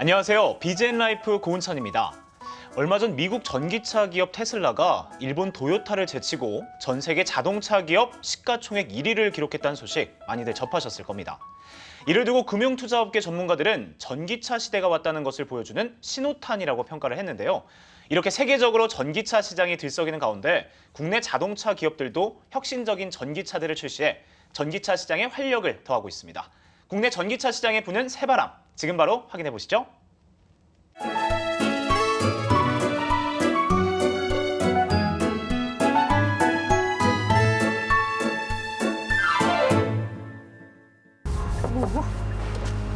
안녕하세요. 비젠라이프 고은찬입니다. 얼마 전 미국 전기차 기업 테슬라가 일본 도요타를 제치고 전 세계 자동차 기업 시가총액 1위를 기록했다는 소식 많이들 접하셨을 겁니다. 이를 두고 금융투자업계 전문가들은 전기차 시대가 왔다는 것을 보여주는 신호탄이라고 평가를 했는데요. 이렇게 세계적으로 전기차 시장이 들썩이는 가운데 국내 자동차 기업들도 혁신적인 전기차들을 출시해 전기차 시장에 활력을 더하고 있습니다. 국내 전기차 시장에 부는 새바람, 지금 바로 확인해 보시죠.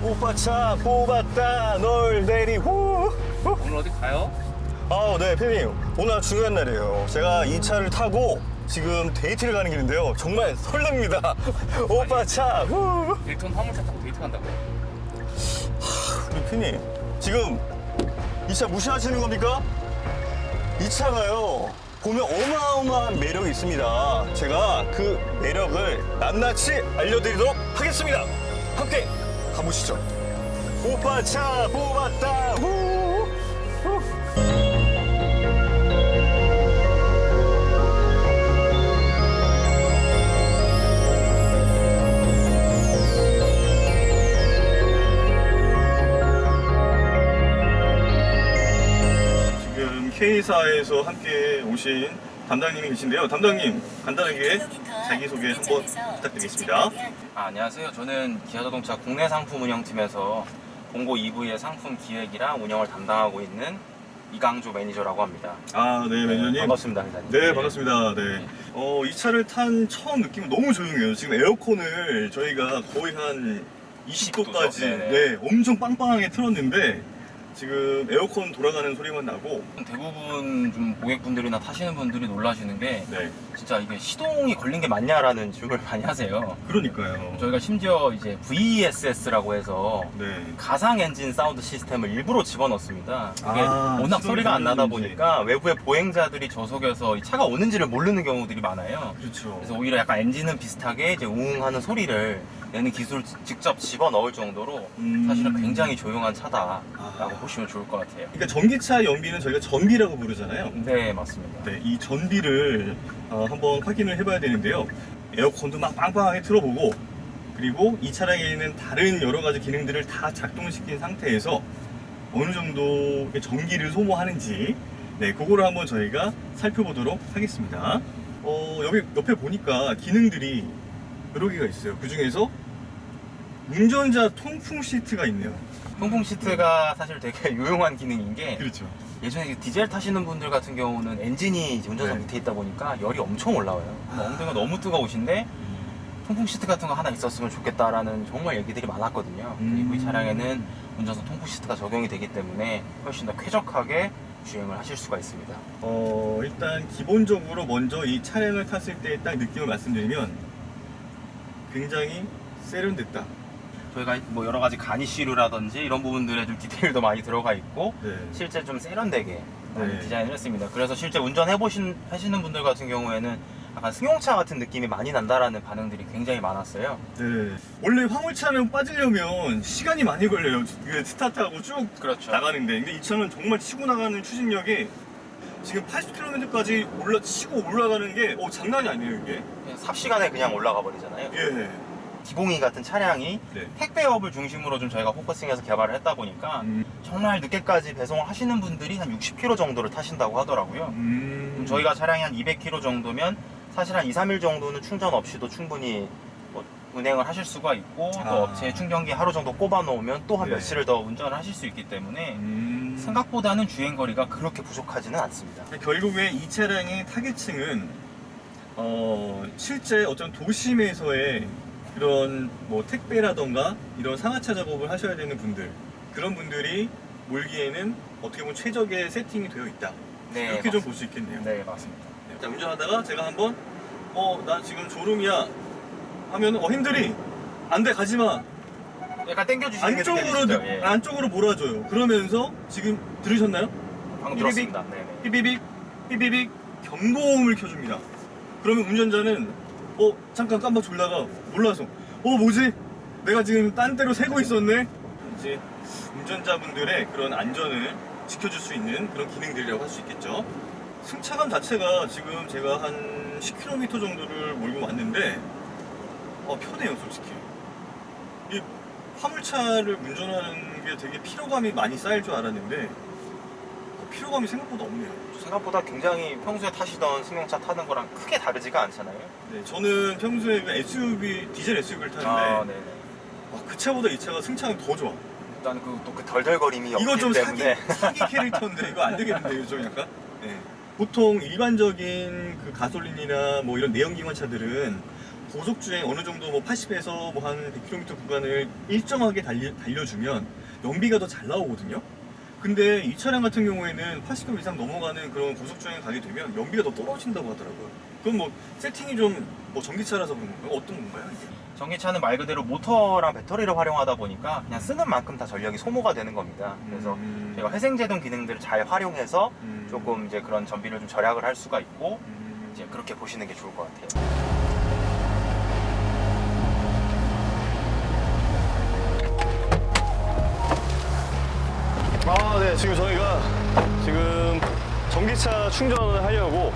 오빠 차 뽑았다 널 내리고. 오늘 어디 가요? 네, 피디님. 오늘 중요한 날이에요. 제가 이 차를 타고 지금 데이트를 가는 길인데요. 정말 설렙니다. 오빠 차. 딜톤 화물차 타고 데이트 간다고요? 우리 피디님, 지금 이 차 무시하시는 겁니까? 이 차가요, 보면 어마어마한 매력이 있습니다. 제가 그 매력을 낱낱이 알려드리도록 하겠습니다. 함께 가보시죠. 오빠 차 뽑았다. 지금 K사에서 함께 오신 담당님이 계신데요. 담당님, 간단하게 자기소개 한번 부탁드리겠습니다. 안녕하세요. 저는 기아자동차 국내 상품 운영팀에서 공고 EV의 상품 기획이랑 운영을 담당하고 있는 이강조 매니저라고 합니다. 네, 매니저님. 반갑습니다, 회장님. 네, 반갑습니다. 네. 이 차를 탄 처음 느낌은 너무 조용해요. 지금 에어컨을 저희가 거의 한 20도까지 네, 엄청 빵빵하게 틀었는데 지금 에어컨 돌아가는 소리만 나고. 대부분 좀 고객분들이나 타시는 분들이 놀라시는 게 네, 진짜 이게 시동이 걸린 게 맞냐라는 질문을 많이 하세요. 그러니까요. 저희가 심지어 이제 VESS라고 해서 네. 가상 엔진 사운드 시스템을 일부러 집어넣습니다. 이게 아, 워낙 시동이 소리가 안 나다 걸리는지. 보니까 외부의 보행자들이 저속에서 이 차가 오는지를 모르는 경우들이 많아요. 그렇죠. 그래서 오히려 약간 엔진은 비슷하게 이제 우웅하는 소리를 내는 기술을 직접 집어넣을 정도로 사실은 굉장히 조용한 차다라고 보시면 좋을 것 같아요. 그러니까 전기차 연비는 저희가 전비라고 부르잖아요. 네, 맞습니다. 네, 이 전비를 한번 확인을 해봐야 되는데요. 에어컨도 막 빵빵하게 틀어보고, 그리고 이 차량에 있는 다른 여러 가지 기능들을 다 작동시킨 상태에서 어느 정도 전기를 소모하는지, 네, 그거를 한번 저희가 살펴보도록 하겠습니다. 여기 옆에 보니까 기능들이 여러 개가 있어요. 그 중에서 운전자 통풍 시트가 있네요. 통풍 시트가 사실 되게 유용한 기능인 게 그렇죠. 예전에 디젤 타시는 분들 같은 경우는 엔진이 이제 운전석 네. 밑에 있다 보니까 열이 엄청 올라와요. 엉덩이가 너무 뜨거우신데 통풍 시트 같은 거 하나 있었으면 좋겠다라는 정말 얘기들이 많았거든요. 그리고 이 차량에는 운전석 통풍 시트가 적용이 되기 때문에 훨씬 더 쾌적하게 주행을 하실 수가 있습니다. 일단 기본적으로 먼저 이 차량을 탔을 때 딱 느낌을 말씀드리면 굉장히 세련됐다. 저희가 뭐 여러 가지 가니쉬류라든지 이런 부분들에 좀 디테일도 많이 들어가 있고 네. 실제 좀 세련되게 많이 네. 디자인을 했습니다. 그래서 실제 하시는 분들 같은 경우에는 약간 승용차 같은 느낌이 많이 난다라는 반응들이 굉장히 많았어요. 네. 원래 화물차는 빠지려면 시간이 많이 걸려요. 이게 스타트하고 쭉 그렇죠. 나가는데, 근데 이 차는 정말 치고 나가는 추진력이 지금 80km까지 치고 올라가는 게 장난이 아니에요, 이게. 삽시간에 그냥 올라가 버리잖아요. 예. 기봉이 같은 차량이 네. 택배업을 중심으로 좀 저희가 포커싱해서 개발을 했다 보니까 정말 늦게까지 배송을 하시는 분들이 한 60km 정도를 타신다고 하더라고요. 그럼 저희가 차량이 한 200km 정도면 사실 한 2, 3일 정도는 충전 없이도 충분히 뭐 운행을 하실 수가 있고 또 업체에 충전기 하루 정도 꼽아 놓으면 또 한 네. 며칠을 더 운전을 하실 수 있기 때문에 생각보다는 주행거리가 그렇게 부족하지는 않습니다. 결국에 이 차량의 타겟층은 실제 어떤 도심에서의 그런 뭐 택배라던가 이런 상하차 작업을 하셔야 되는 분들, 그런 분들이 몰기에는 어떻게 보면 최적의 세팅이 되어 있다. 네, 이렇게 좀 볼 수 있겠네요. 네, 맞습니다. 자, 운전하다가 제가 한번 나 지금 졸음이야 하면 핸들이 안 돼, 가지마, 약간 당겨주시는 게 느껴지시죠? 예. 안쪽으로 몰아줘요. 그러면서 지금 들으셨나요? 방금 들었습니다. 네, 네. 삐비빅 삐비빅 경고음을 켜줍니다. 그러면 운전자는 잠깐 깜빡 졸다가 몰라서 뭐지? 내가 지금 딴 데로 새고 있었네? 이제 운전자분들의 그런 안전을 지켜줄 수 있는 그런 기능들이라고 할 수 있겠죠. 승차감 자체가 지금 제가 한 10km 정도를 몰고 왔는데 편해요, 솔직히. 이 화물차를 운전하는 게 되게 피로감이 많이 쌓일 줄 알았는데 피로감이 생각보다 없네요. 생각보다 굉장히 평소에 타시던 승용차 타는 거랑 크게 다르지가 않잖아요. 네, 저는 평소에 그 SUV, 디젤 SUV를 타는데 네네. 그 차보다 이 차가 승차감이 더 좋아. 일단 또 그 덜덜거림이 이거 없기 좀 때문에 사기 캐릭터인데 이거 안 되겠는데요, 좀 약간? 네. 보통 일반적인 그 가솔린이나 뭐 이런 내연기관 차들은 고속주행 어느 정도 뭐 80에서 뭐 한 100km 구간을 일정하게 달려주면 연비가 더 잘 나오거든요. 근데 이 차량 같은 경우에는 80km 이상 넘어가는 그런 고속주행을 가게 되면 연비가 더 떨어진다고 하더라고요. 그럼 뭐 세팅이 좀 뭐 전기차라서 그런 건가요? 어떤 건가요? 이게? 전기차는 말 그대로 모터랑 배터리를 활용하다 보니까 그냥 쓰는 만큼 다 전력이 소모가 되는 겁니다. 그래서 저희가 회생제동 기능들을 잘 활용해서 조금 이제 그런 전비를 좀 절약을 할 수가 있고 이제 그렇게 보시는 게 좋을 것 같아요. 네, 지금 저희가 지금 전기차 충전을 하려고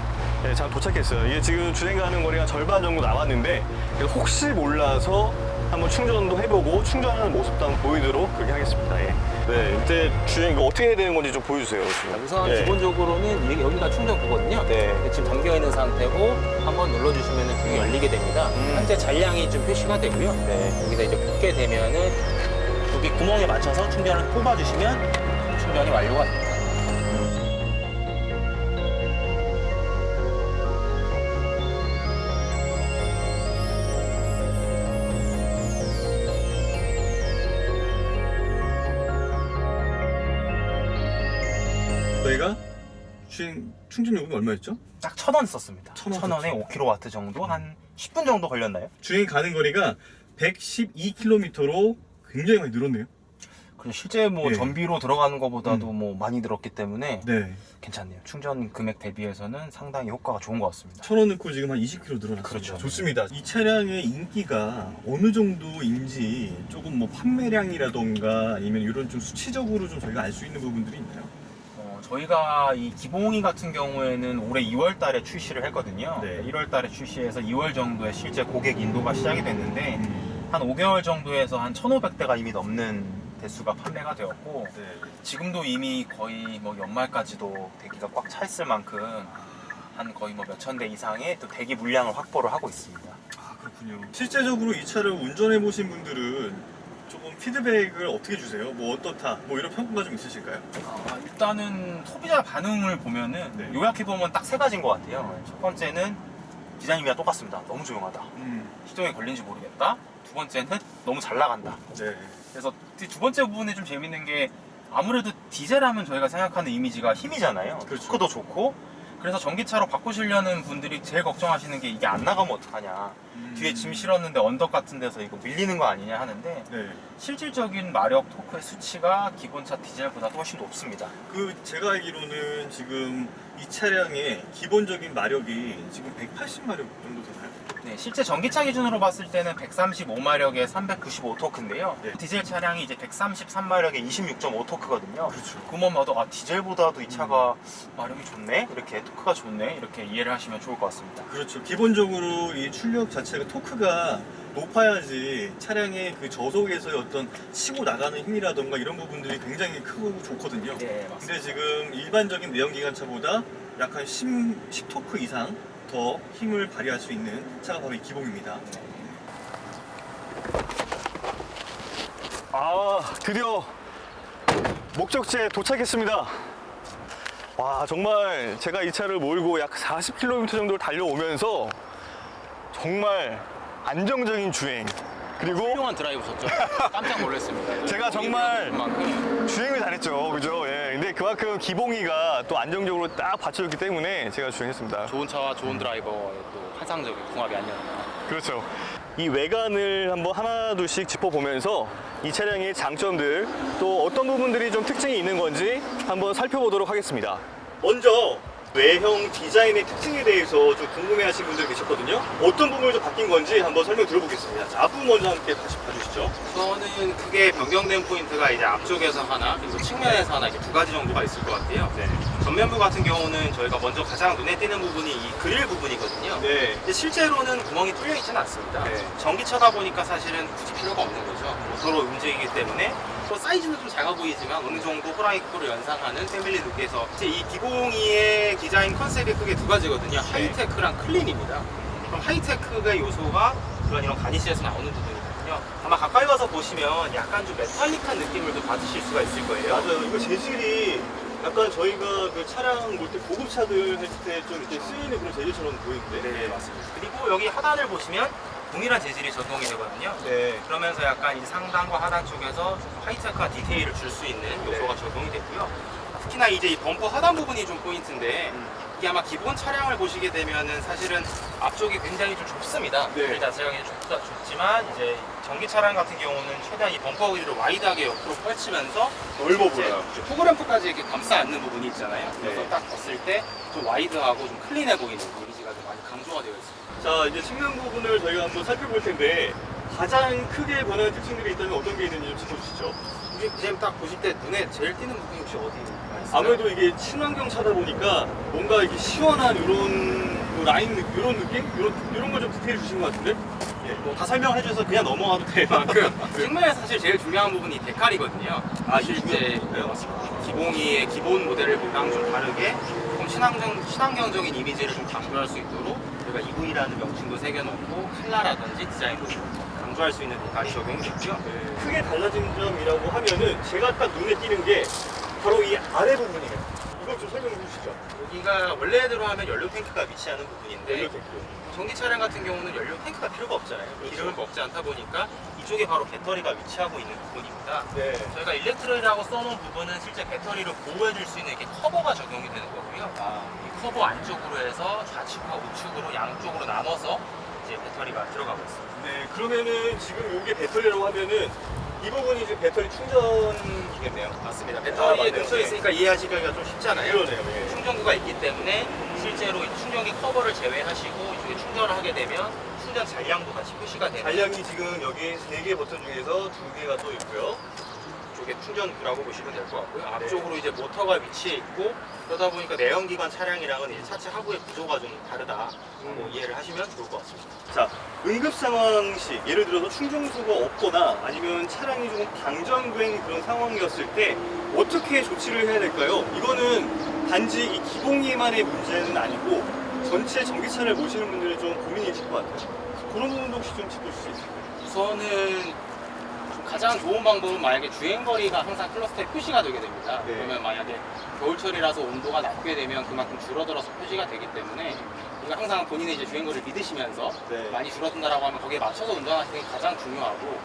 잠깐 도착했어요. 이게 지금 주행 가는 거리가 절반 정도 남았는데 혹시 몰라서 한번 충전도 해보고 충전하는 모습도 한번 보이도록 그렇게 하겠습니다. 예. 네, 이때 주행 이거 어떻게 해야 되는 건지 좀 보여주세요. 지금. 우선 예. 기본적으로는 여기가 충전구거든요. 네. 지금 잠겨 있는 상태고 한번 눌러주시면 등이 열리게 됩니다. 현재 잔량이 좀 표시가 되고요. 여기다 이제 꽂게 되면은 여기 구멍에 맞춰서 충전을 뽑아주시면 충전이 완료가 됩니다. 저희가 충전 요금이 얼마였죠? 딱 1,000원 썼습니다. 1,000원 1,000원에 5kW 정도 한 10분 정도 걸렸나요? 주행 가는 거리가 112km로 굉장히 많이 늘었네요. 그리고 실제 뭐 예. 전비로 들어가는 것보다도 뭐 많이 들었기 때문에 네. 괜찮네요. 충전 금액 대비해서는 상당히 효과가 좋은 것 같습니다. 1,000원 넣고 지금 한 20km 늘어났습니다. 그렇죠. 좋습니다. 이 차량의 인기가 어느 정도인지 조금 뭐 판매량이라던가 아니면 이런 좀 수치적으로 좀 저희가 알 수 있는 부분들이 있나요? 저희가 이 기봉이 같은 경우에는 올해 2월 달에 출시를 했거든요. 네. 1월 달에 출시해서 2월 정도에 실제 고객 인도가 시작이 됐는데 한 5개월 정도에서 한 1,500대가 이미 넘는 대수가 판매가 되었고 네. 지금도 이미 거의 뭐 연말까지도 대기가 꽉 차 있을 만큼 한 거의 뭐 몇천 대 이상의 또 대기 물량을 확보를 하고 있습니다. 아, 그렇군요. 실제적으로 이 차를 운전해 보신 분들은 조금 피드백을 어떻게 주세요? 뭐 어떻다? 뭐 이런 평가가 좀 있으실까요? 일단은 소비자 반응을 보면은 네. 요약해보면 딱 3가지인 것 같아요. 첫 번째는 디자인이랑 똑같습니다. 너무 조용하다. 시동에 걸린지 모르겠다. 두 번째는 너무 잘 나간다. 네. 그래서 두 번째 부분이 좀 재밌는 게 아무래도 디젤하면 저희가 생각하는 이미지가 힘이잖아요. 그렇죠. 토크도 좋고. 그래서 전기차로 바꾸시려는 분들이 제일 걱정하시는 게 이게 안 나가면 어떡하냐. 뒤에 짐 실었는데 언덕 같은 데서 이거 밀리는 거 아니냐 하는데 네. 실질적인 마력 토크의 수치가 기본차 디젤보다 훨씬 높습니다. 제가 알기로는 지금 이 차량의 기본적인 마력이 지금 180마력 정도 되나요? 네, 실제 전기차 기준으로 봤을 때는 135마력에 395토크인데요. 네. 디젤 차량이 이제 133마력에 26.5토크거든요. 그렇죠. 그만 봐도 디젤보다도 이 차가 마력이 좋네? 이렇게 토크가 좋네? 이렇게 이해를 하시면 좋을 것 같습니다. 그렇죠. 기본적으로 이 출력 자체가 토크가 높아야지 차량의 그 저속에서의 어떤 치고 나가는 힘이라던가 이런 부분들이 굉장히 크고 좋거든요. 네, 맞습니다. 근데 지금 일반적인 내연기관차보다 약 한 10토크 이상 더 힘을 발휘할 수 있는 차가 바로 이 기봉입니다. 드디어 목적지에 도착했습니다. 와, 정말 제가 이 차를 몰고 약 40km 정도를 달려오면서 정말 안정적인 주행, 그리고 훌륭한 드라이브셨죠? 깜짝 놀랐습니다. 제가 정말 그만큼 주행을 잘했죠. 그죠? 예. 근데 그만큼 기봉이가 또 안정적으로 딱 받쳐줬기 때문에 제가 주행했습니다. 좋은 차와 좋은 드라이버의 또 환상적인 궁합이 아니었나. 그렇죠. 이 외관을 한번 하나둘씩 짚어보면서 이 차량의 장점들, 또 어떤 부분들이 좀 특징이 있는 건지 한번 살펴보도록 하겠습니다. 먼저 외형 디자인의 특징에 대해서 좀 궁금해하시는 분들 계셨거든요. 어떤 부분이 좀 바뀐 건지 한번 설명 드려보겠습니다. 자, 앞부분 먼저 함께 같이 봐주시죠. 우선은 크게 변경된 포인트가 이제 앞쪽에서 하나, 그리고 측면에서 하나 이렇게 두 가지 정도가 있을 것 같아요. 네. 전면부 같은 경우는 저희가 먼저 가장 눈에 띄는 부분이 이 그릴 부분이거든요. 네. 근데 실제로는 구멍이 뚫려 있지는 않습니다. 네. 전기차다 보니까 사실은 굳이 필요가 없는 거죠. 모터로 움직이기 때문에 또 사이즈는 좀 작아 보이지만 어느 정도 호랑이코를 연상하는 패밀리 룩에서 이제 이 기공이의 디자인 컨셉이 크게 두 가지거든요. 하이테크랑 클린입니다. 그럼 하이테크의 요소가 이런 가니시에서 나오는 부분이거든요. 아마 가까이 와서 보시면 약간 좀 메탈릭한 느낌을 좀 받으실 수가 있을 거예요. 맞아요. 이거 재질이 약간 저희가 그 차량 볼 때 고급차들 할 때 좀 이렇게 쓰이는 그런 재질처럼 보이는데. 네, 맞습니다. 그리고 여기 하단을 보시면 동일한 재질이 적용이 되거든요. 네. 그러면서 약간 이 상단과 하단 쪽에서 좀 하이테크한 디테일을 줄 수 있는 요소가 적용이 되고요. 특히나 이제 이 범퍼 하단 부분이 좀 포인트인데 이게 아마 기본 차량을 보시게 되면은 사실은 앞쪽이 굉장히 좀 좁습니다. 네. 길 자체가 좁지만 이제 전기 차량 같은 경우는 최대한 이 범퍼 위를 와이드하게 옆으로 펼치면서 넓어 이제 보여요. 후그램프까지 이렇게 감싸 안는 부분이 있잖아요. 그래서 네. 딱 봤을 때 좀 와이드하고 좀 클린해 보이는 이미지가 좀 많이 강조가 되어 있습니다. 자, 이제 측면 부분을 저희가 한번 살펴볼 텐데 가장 크게 변하는 특징들이 있다면 어떤 게 있는지 좀 짚어주시죠. 이게 지금 딱 보실 때 눈에 제일 띄는 부분이 혹시 어디가 있어요? 아무래도 이게 친환경 차다 보니까 뭔가 이렇게 시원한 이런 라인, 이런 느낌? 이런 걸 좀 디테일 주신 것 같은데? 예, 뭐다 설명해 주셔서 그냥 넘어가도 될 만큼. 측면에서 사실 제일 중요한 부분이 데칼이거든요. 아, 실제 네, 맞습니다. 기봉이의 기본 모델보다는 좀 다르게 조금 친환경적인 이미지를 좀 강조할 수 있도록 저희가 EV라는 명칭도 새겨놓고 컬러라든지 디자인도 강조할 수 있는 데칼이 적용이 됐고요. 크게 달라진 점이라고 하면은 제가 딱 눈에 띄는 게 바로 이 아래 부분이에요. 이걸 좀 설명해 주시죠. 여기가 원래대로 하면 연료 탱크가 위치하는 부분인데 연료 탱크. 전기 차량 같은 경우는 연료 탱크가 필요가 없잖아요. 그렇죠. 기름을 먹지 않다 보니까 이쪽에 바로 배터리가 위치하고 있는 부분입니다. 네. 저희가 일렉트로이드라고 써놓은 부분은 실제 배터리를 보호해줄 수 있는 이렇게 커버가 적용이 되는 거고요. 이 커버 안쪽으로 해서 좌측과 우측으로 양쪽으로 나눠서 이제 배터리가 들어가고 있습니다. 네, 그러면은 지금 이게 배터리라고 하면은 이 부분이 이제 배터리 충전이겠네요. 맞습니다. 아, 배터리에 맞네요. 근처에 있으니까 이해하시기가 좀 쉽잖아요. 그러네요. 예. 충전구가 있기 때문에 실제로 이 충전기 커버를 제외하시고 이쪽에 충전을 하게 되면 충전 잔량도 같이 표시가 되는 잔량이 지금 여기 3개 버튼 중에서 2개가 또 있고요. 쪽에 충전구라고 보시면 될 것 같고요. 앞쪽으로 이제 모터가 위치해 있고 그러다 보니까 내연기관 차량이랑은 이제 차체 하부의 구조가 좀 다르다. 이해를 하시면 좋을 것 같습니다. 자, 응급 상황 시 예를 들어서 충전소가 없거나 아니면 차량이 조금 방전된 그런 상황이었을 때 어떻게 조치를 해야 될까요? 이거는 단지 이 기봉이만의 문제는 아니고 전체 전기차를 모시는 분들은 좀 고민이실 것 같아요. 그런 부분도 혹시 좀 짚어줄 수 있을까요? 우선은 가장 좋은 방법은 만약에 주행거리가 항상 클러스터에 표시가 되게 됩니다. 네. 그러면 만약에 겨울철이라서 온도가 낮게 되면 그만큼 줄어들어서 표시가 되기 때문에 이거 항상 본인의 이제 주행거리를 믿으시면서 네. 많이 줄어든다라고 하면 거기에 맞춰서 운전하시는 게 가장 중요하고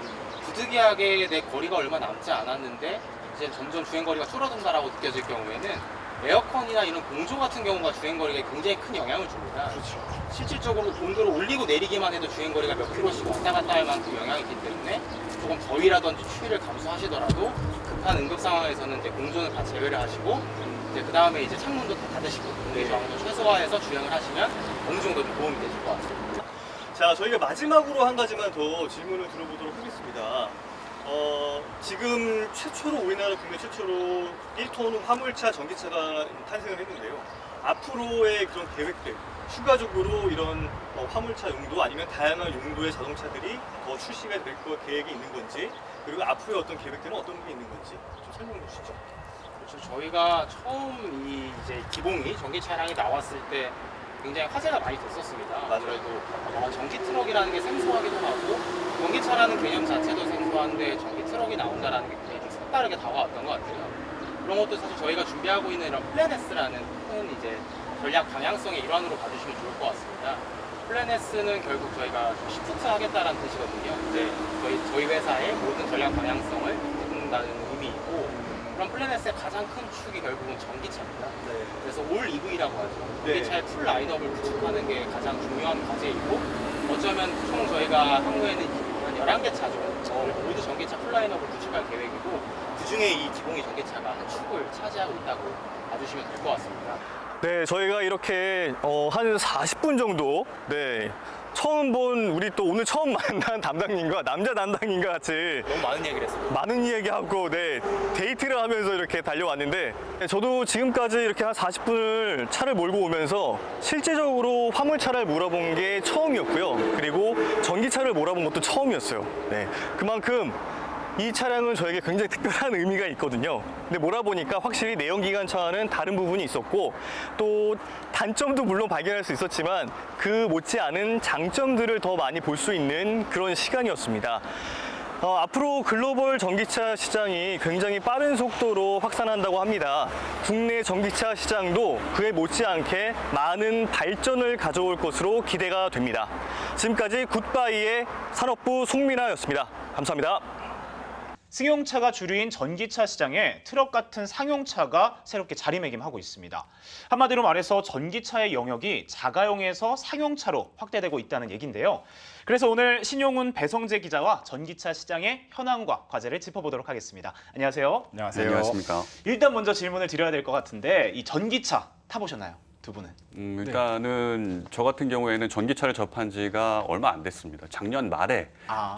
부득이하게 내 거리가 얼마 남지 않았는데 이제 점점 주행거리가 줄어든다라고 느껴질 경우에는 에어컨이나 이런 공조 같은 경우가 주행거리가 굉장히 큰 영향을 줍니다. 그렇죠. 실질적으로 온도를 올리고 내리기만 해도 주행거리가 몇 킬로씩 왔다 갔다 할 만큼 영향이 있기 때문에 조금 더위라든지 추위를 감수하시더라도 급한 응급 상황에서는 이제 공조는 다 제외를 하시고 이제 그 다음에 이제 창문도 다 닫으시고 공기 저항도 최소화해서 주행을 하시면 어느 정도 좀 도움이 되실 것 같습니다. 자, 저희가 마지막으로 한 가지만 더 질문을 들어보도록 하겠습니다. 지금 최초로 우리나라 국내 최초로 1톤 화물차 전기차가 탄생을 했는데요. 앞으로의 그런 계획들, 추가적으로 이런 화물차 용도 아니면 다양한 용도의 자동차들이 더 출시가 될 계획이 있는 건지, 그리고 앞으로의 어떤 계획들은 어떤 게 있는 건지 좀 설명해 주시죠. 그렇죠. 저희가 처음 이제 기봉이 전기 차량이 나왔을 때 굉장히 화제가 많이 됐었습니다. 맞아요. 아무래도 전기 트럭이라는 게 생소하기도 하고 전기차라는 개념 자체도 생소한데 전기 트럭이 나온다라는 게 굉장히 좀 색다르게 다가왔던 것 같아요. 그런 것도 사실 저희가 준비하고 있는 이런 플래네스라는 큰 이제 전략 방향성의 일환으로 봐주시면 좋을 것 같습니다. 플래네스는 결국 저희가 좀 시프트 하겠다라는 뜻이거든요. 이제 저희 회사의 모든 전략 방향성을 이룬다는 의미이고 그런 플래넷의 가장 큰 축이 결국은 전기차입니다. 네. 그래서 올 EV라고 하죠. 네. 전기차의 풀 라인업을 구축하는 게 가장 중요한 과제이고 어쩌면 총 저희가 향후에는 한 11개 차죠. 모두 전기차 풀 라인업을 구축할 계획이고 그 중에 이 기봉이 전기차가 한 축을 차지하고 있다고 봐주시면 될 것 같습니다. 네, 저희가 이렇게 한 40분 정도 처음 본 우리 또 오늘 처음 만난 담당님과 남자 담당님과 같이 너무 많은 얘기를 했습니다. 많은 이야기하고 데이트를 하면서 이렇게 달려왔는데 저도 지금까지 이렇게 한 40분을 차를 몰고 오면서 실제적으로 화물차를 몰아본 게 처음이었고요. 그리고 전기차를 몰아본 것도 처음이었어요. 네, 그만큼 이 차량은 저에게 굉장히 특별한 의미가 있거든요. 근데 몰아보니까 확실히 내연기관차와는 다른 부분이 있었고 또 단점도 물론 발견할 수 있었지만 그 못지않은 장점들을 더 많이 볼 수 있는 그런 시간이었습니다. 앞으로 글로벌 전기차 시장이 굉장히 빠른 속도로 확산한다고 합니다. 국내 전기차 시장도 그에 못지않게 많은 발전을 가져올 것으로 기대가 됩니다. 지금까지 굿바이의 산업부 송민아였습니다. 감사합니다. 승용차가 주류인 전기차 시장에 트럭 같은 상용차가 새롭게 자리매김하고 있습니다. 한마디로 말해서 전기차의 영역이 자가용에서 상용차로 확대되고 있다는 얘기인데요. 그래서 오늘 신용훈 배성재 기자와 전기차 시장의 현황과 과제를 짚어보도록 하겠습니다. 안녕하세요. 안녕하세요. 안녕하십니까. 일단 먼저 질문을 드려야 될 것 같은데 이 전기차 타보셨나요? 두 분은? 일단은 저 같은 경우에는 전기차를 접한 지가 얼마 안 됐습니다. 작년 말에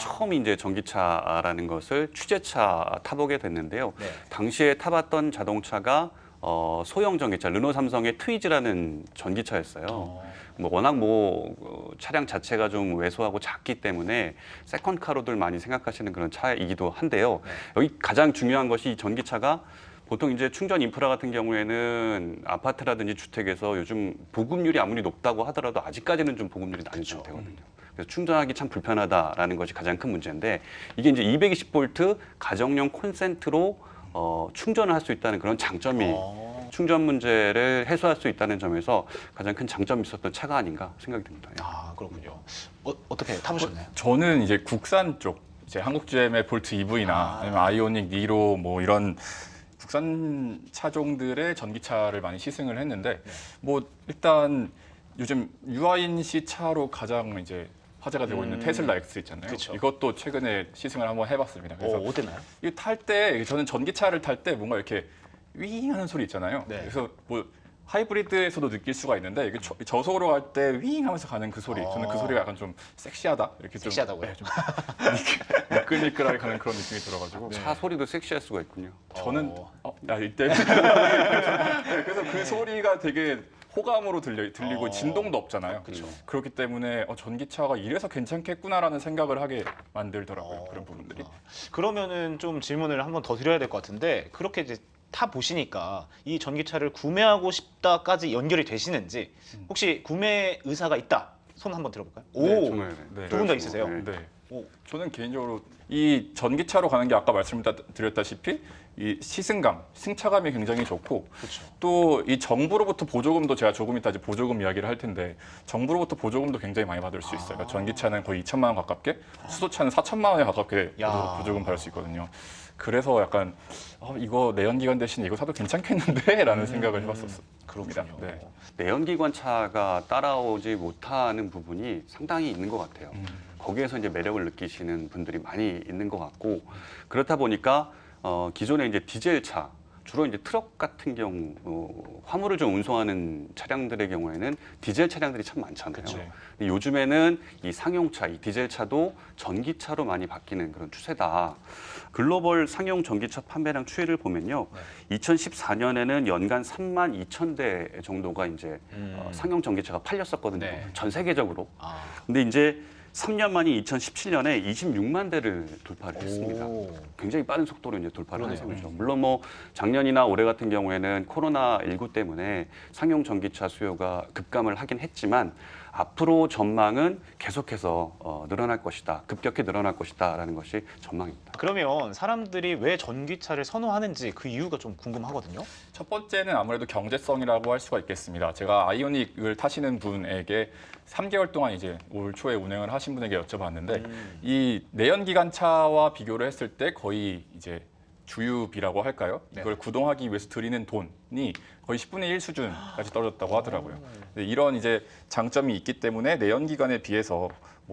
처음 이제 전기차라는 것을 취재차 타보게 됐는데요. 네. 당시에 타봤던 자동차가 소형 전기차 르노 삼성의 트위즈라는 전기차였어요. 워낙 차량 자체가 좀 왜소하고 작기 때문에 세컨카로들 많이 생각하시는 그런 차이기도 한데요. 여기 가장 중요한 것이 이 전기차가 보통 이제 충전 인프라 같은 경우에는 아파트라든지 주택에서 요즘 보급률이 아무리 높다고 하더라도 아직까지는 좀 보급률이 낮은 상태거든요. 그래서 충전하기 참 불편하다라는 것이 가장 큰 문제인데 이게 이제 220V 가정용 콘센트로 충전을 할 수 있다는 그런 장점이 충전 문제를 해소할 수 있다는 점에서 가장 큰 장점이 있었던 차가 아닌가 생각이 듭니다. 아, 그렇군요. 어떻게 타보셨나요? 저는 이제 국산 쪽, 이제 한국GM의 볼트 EV나 아니면 아이오닉 니로 뭐 이런 국산 차종들의 전기차를 많이 시승을 했는데 일단 요즘 유아인시 차로 가장 이제 화제가 되고 있는 테슬라 X 있잖아요. 그쵸. 이것도 최근에 시승을 한번 해봤습니다. 그래서 어땠나요? 이거 탈 때 저는 전기차를 탈 때 뭔가 이렇게 윙 하는 소리 있잖아요. 네. 그래서 하이브리드에서도 느낄 수가 있는데 이게 저속으로 갈 때 윙 하면서 가는 그 소리, 저는 그 소리가 약간 좀 섹시하다 이렇게 섹시하다고요? 좀 미끌미끌하게 가는 그런 느낌이 들어가지고 차 소리도 섹시할 수가 있군요. 저는 이때 그래서 그 소리가 되게 호감으로 들리고 진동도 없잖아요. 그쵸. 그렇기 때문에 전기차가 이래서 괜찮겠구나라는 생각을 하게 만들더라고요. 그런 부분들이. 그러면은 좀 질문을 한 번 더 드려야 될 것 같은데 그렇게 이제 타 보시니까 이 전기차를 구매하고 싶다까지 연결이 되시는지 혹시 구매 의사가 있다 손 한번 들어볼까요? 네, 정말 네. 두 분 다 있으세요? 네. 네. 오. 저는 개인적으로 이 전기차로 가는 게 아까 말씀드렸다시피 이 시승감, 승차감이 굉장히 좋고 그렇죠. 또 이 정부로부터 보조금도 제가 조금 이따 이제 보조금 이야기를 할 텐데 정부로부터 보조금도 굉장히 많이 받을 수 있어요. 전기차는 거의 2천만 원 가깝게, 수소차는 4천만 원에 가깝게 야. 보조금 받을 수 있거든요. 그래서 약간 이거 내연기관 대신 이거 사도 괜찮겠는데라는 생각을 해봤었습니다. 그렇군요. 네. 내연기관차가 따라오지 못하는 부분이 상당히 있는 것 같아요. 거기에서 이제 매력을 느끼시는 분들이 많이 있는 것 같고 그렇다 보니까 기존의 이제 디젤차 주로 이제 트럭 같은 경우 화물을 좀 운송하는 차량들의 경우에는 디젤 차량들이 참 많잖아요. 그쵸. 근데 요즘에는 이 상용차, 이 디젤차도 전기차로 많이 바뀌는 그런 추세다. 글로벌 상용 전기차 판매량 추이를 보면요, 2014년에는 연간 3만 2천 대 정도가 이제 상용 전기차가 팔렸었거든요. 네. 전 세계적으로. 아. 근데 이제 3년 만인 2017년에 26만 대를 돌파를 했습니다. 굉장히 빠른 속도로 이제 돌파를 한 셈이죠. 물론 작년이나 올해 같은 경우에는 코로나19 때문에 상용 전기차 수요가 급감을 하긴 했지만 앞으로 전망은 계속해서 늘어날 것이다, 급격히 늘어날 것이다라는 것이 전망입니다. 그러면 사람들이 왜 전기차를 선호하는지 그 이유가 좀 궁금하거든요. 첫 번째는 아무래도 경제성이라고 할 수가 있겠습니다. 제가 아이오닉을 타시는 분에게 3개월 동안 이제 올 초에 운행을 하신 분에게 여쭤봤는데 이 내연기관차와 비교를 했을 때 거의 이제 주유비라고 할까요? 이걸 구동하기 위해서 들이는 돈이 거의 10분의 1 수준까지 떨어졌다고 하더라고요. 이런 이제 장점이 있기 때문에 내연기관에 비해서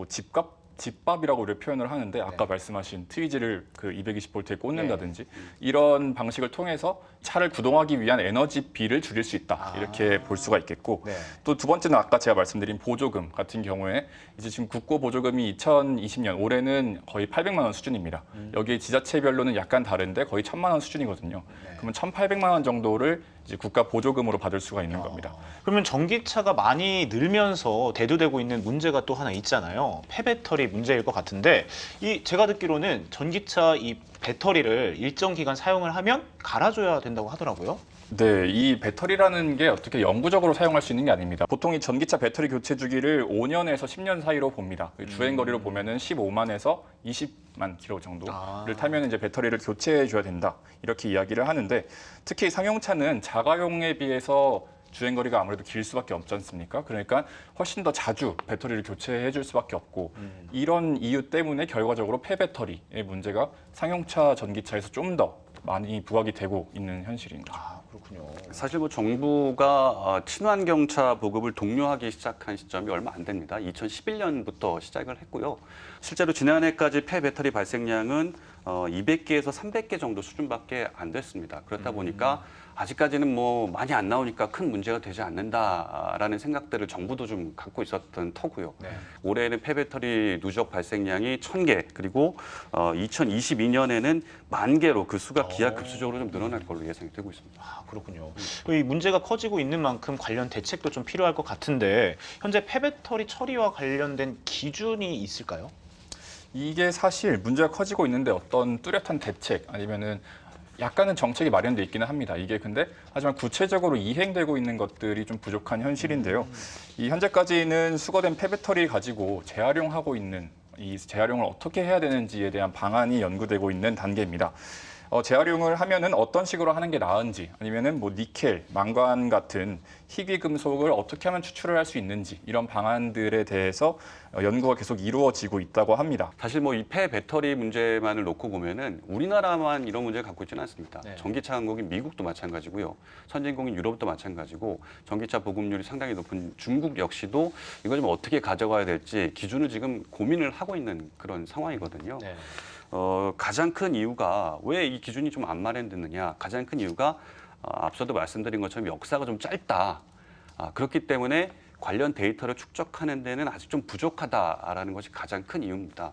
집값 집밥이라고 우리가 표현을 하는데 아까 말씀하신 트위즈를 그 220V에 꽂는다든지 이런 방식을 통해서 차를 구동하기 위한 에너지비를 줄일 수 있다 이렇게 볼 수가 있겠고 또 두 번째는 아까 제가 말씀드린 보조금 같은 경우에 이제 지금 국고 보조금이 2020년 올해는 거의 800만 원 수준입니다. 여기 지자체별로는 약간 다른데 거의 1000만 원 수준이거든요. 그러면 1,800만 원 정도를 이제 국가 보조금으로 받을 수가 있는 겁니다. 그러면 전기차가 많이 늘면서 대두되고 있는 문제가 또 하나 있잖아요. 폐배터리 문제일 것 같은데 제가 듣기로는 전기차 이 배터리를 일정 기간 사용을 하면 갈아줘야 된다고 하더라고요. 네, 이 배터리라는 게 어떻게 영구적으로 사용할 수 있는 게 아닙니다. 보통 이 전기차 배터리 교체 주기를 5년에서 10년 사이로 봅니다. 주행 거리로 보면은 15만에서 20만 킬로 정도를 타면 이제 배터리를 교체해 줘야 된다. 이렇게 이야기를 하는데 특히 상용차는 자가용에 비해서 주행 거리가 아무래도 길 수밖에 없지 않습니까? 그러니까 훨씬 더 자주 배터리를 교체해 줄 수밖에 없고 이런 이유 때문에 결과적으로 폐배터리의 문제가 상용차 전기차에서 좀 더 많이 부각이 되고 있는 현실입니다. 그렇군요. 사실 뭐 정부가 친환경차 보급을 독려하기 시작한 시점이 얼마 안 됩니다. 2011년부터 시작을 했고요. 실제로 지난해까지 폐배터리 발생량은 200개에서 300개 정도 수준밖에 안 됐습니다. 그렇다 보니까 아직까지는 뭐 많이 안 나오니까 큰 문제가 되지 않는다라는 생각들을 정부도 좀 갖고 있었던 터고요. 올해는 폐배터리 누적 발생량이 1000개 그리고 2022년에는 10,000개로 그 수가 기하급수적으로 좀 늘어날 걸로 예상이 되고 있습니다. 그렇군요. 이 문제가 커지고 있는 만큼 관련 대책도 좀 필요할 것 같은데 현재 폐배터리 처리와 관련된 기준이 있을까요? 이게 사실 문제가 커지고 있는데 어떤 뚜렷한 대책 아니면은 약간은 정책이 마련돼 있기는 합니다. 이게 근데 하지만 구체적으로 이행되고 있는 것들이 좀 부족한 현실인데요. 이 현재까지는 수거된 폐배터리 가지고 재활용하고 있는 이 재활용을 어떻게 해야 되는지에 대한 방안이 연구되고 있는 단계입니다. 재활용을 하면은 어떤 식으로 하는 게 나은지 아니면은 뭐 니켈, 망간 같은 희귀 금속을 어떻게 하면 추출을 할 수 있는지 이런 방안들에 대해서 연구가 계속 이루어지고 있다고 합니다. 사실 뭐 이 폐배터리 문제만을 놓고 보면은 우리나라만 이런 문제를 갖고 있지는 않습니다. 전기차 강국인 미국도 마찬가지고요. 선진국인 유럽도 마찬가지고 전기차 보급률이 상당히 높은 중국 역시도 이걸 좀 어떻게 가져가야 될지 기준을 지금 고민을 하고 있는 그런 상황이거든요. 가장 큰 이유가 왜 이 기준이 좀 안 마련됐느냐. 가장 큰 이유가 앞서도 말씀드린 것처럼 역사가 좀 짧다. 그렇기 때문에 관련 데이터를 축적하는 데는 아직 좀 부족하다라는 것이 가장 큰 이유입니다.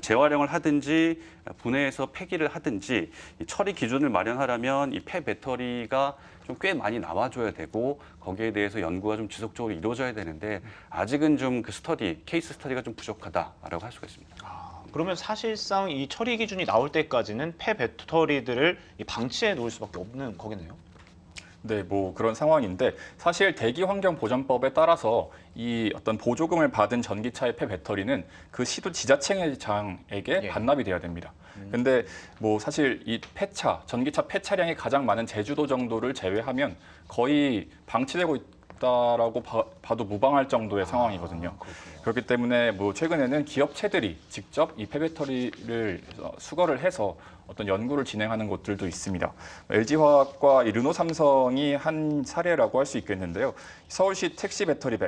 재활용을 하든지 분해해서 폐기를 하든지 이 처리 기준을 마련하려면 이 폐배터리가 좀 꽤 많이 나와줘야 되고 거기에 대해서 연구가 좀 지속적으로 이루어져야 되는데 아직은 좀 그 케이스 스터디가 좀 부족하다라고 할 수가 있습니다. 그러면 사실상 이 처리 기준이 나올 때까지는 폐배터리들을 방치해 놓을 수밖에 없는 거겠네요. 네, 뭐 그런 상황인데 사실 대기환경보전법에 따라서 이 어떤 보조금을 받은 전기차의 폐배터리는 그 시도 지자체장에게 반납이 돼야 됩니다. 근데 뭐 사실 이 전기차 폐차량이 가장 많은 제주도 정도를 제외하면 거의 방치되고 있다라고 봐도 무방할 정도의 상황이거든요. 그렇기 때문에 뭐 최근에는 기업체들이 직접 이 폐배터리를 수거를 해서 어떤 연구를 진행하는 곳들도 있습니다. LG화학과 이 르노삼성이 한 사례라고 할 수 있겠는데요. 서울시 택시 배터리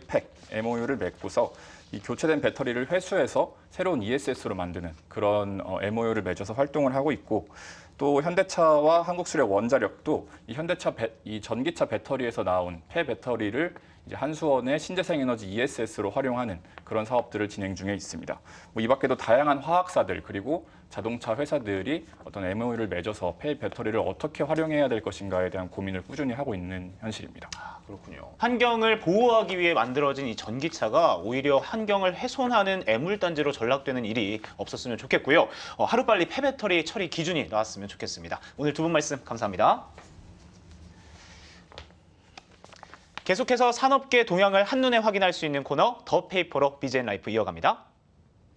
팩 MOU를 맺고서 이 교체된 배터리를 회수해서 새로운 ESS로 만드는 그런 MOU를 맺어서 활동을 하고 있고 또 현대차와 한국수력 원자력도 이 현대차 이 전기차 배터리에서 나온 폐배터리를 이제 한수원의 신재생에너지 ESS로 활용하는 그런 사업들을 진행 중에 있습니다. 뭐 이 밖에도 다양한 화학사들 그리고 자동차 회사들이 어떤 MOU를 맺어서 폐배터리를 어떻게 활용해야 될 것인가에 대한 고민을 꾸준히 하고 있는 현실입니다. 그렇군요. 환경을 보호하기 위해 만들어진 이 전기차가 오히려 환경을 훼손하는 애물단지로 전락되는 일이 없었으면 좋겠고요. 하루빨리 폐배터리 처리 기준이 나왔으면 좋겠습니다. 오늘 두 분 말씀 감사합니다. 계속해서 산업계 동향을 한눈에 확인할 수 있는 코너 더 페이퍼로 BGN 라이프 이어갑니다.